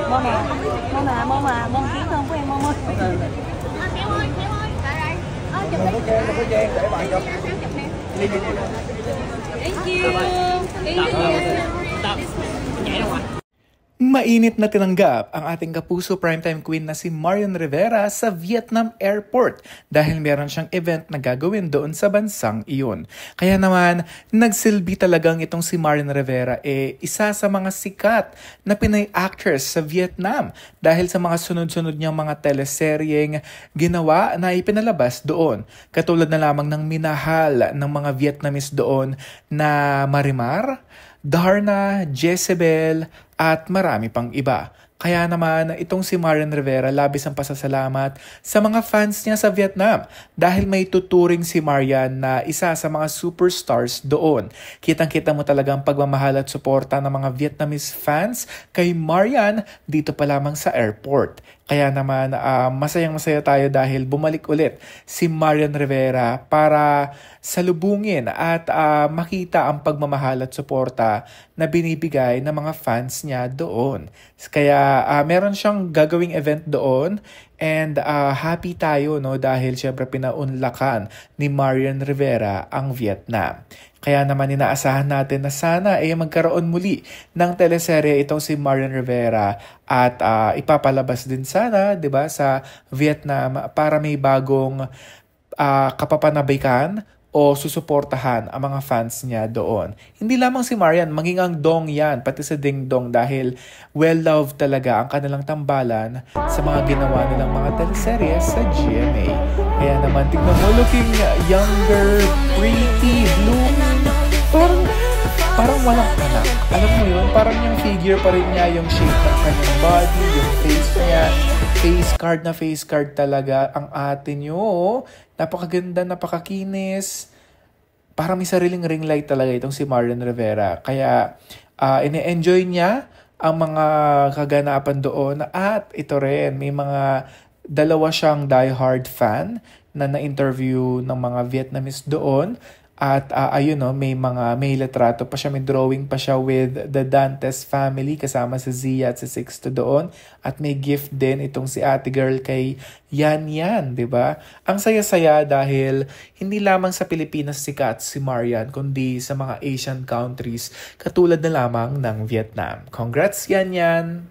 Mơ nè, mơ kiến không của em mơ ơi. Kéo ơi, tại đây. Chụp đi. Đừng có chen, để bạn chụp. Thank you. Nhảy ra ngoài. Mainit na tinanggap ang ating kapuso primetime queen na si Marian Rivera sa Vietnam Airport dahil meron siyang event na gagawin doon sa bansang iyon. Kaya naman, nagsilbi talagang itong si Marian Rivera isa sa mga sikat na Pinay actress sa Vietnam dahil sa mga sunod-sunod niyang mga teleseryeng ginawa na ipinalabas doon. Katulad na lamang ng minahal ng mga Vietnamese doon na Marimar, Darna, Jezebel, at marami pang iba. Kaya naman, itong si Marian Rivera labis ang pasasalamat sa mga fans niya sa Vietnam dahil may tuturing si Marian na isa sa mga superstars doon. Kitang-kita mo talagang pagmamahal at suporta ng mga Vietnamese fans kay Marian dito pa lamang sa airport. Kaya naman, masayang-masaya tayo dahil bumalik ulit si Marian Rivera para salubungin at makita ang pagmamahal at suporta na binibigay ng mga fans niya doon. Kaya meron siyang gagawing event doon and happy tayo dahil syempre pinaunlakan ni Marian Rivera ang Vietnam. Kaya naman inaasahan natin na sana magkaroon muli ng teleserye itong si Marian Rivera at ipapalabas din sana, 'di ba, sa Vietnam para may bagong kapapanabikan o susuportahan ang mga fans niya doon. Hindi lamang si Marian, maging ang Dong yan, pati sa Ding Dong dahil well-loved talaga ang kanilang tambalan sa mga ginawa nilang mga teleserye sa GMA. Kaya naman, tignan mo, looking younger, pretty, blooming, parang walang anak. Alam mo yun, parang yung figure pa rin niya, yung shape ng kanyang body, yung face niya, face card talaga ang ate nyo. Napakaganda, napakakinis. Parang may sariling ring light talaga itong si Marian Rivera. Kaya ine-enjoy niya ang mga kaganapan doon. At ito rin, may mga dalawa siyang diehard fan na na-interview ng mga Vietnamese doon. At may litrato pa siya, may drawing pa siya with the Dantes family kasama si Zia at si Sixto doon. At may gift din itong si ate girl kay Yan Yan, di ba? Ang saya-saya dahil hindi lamang sa Pilipinas sikat si Marian, kundi sa mga Asian countries katulad na lamang ng Vietnam. Congrats Yan Yan!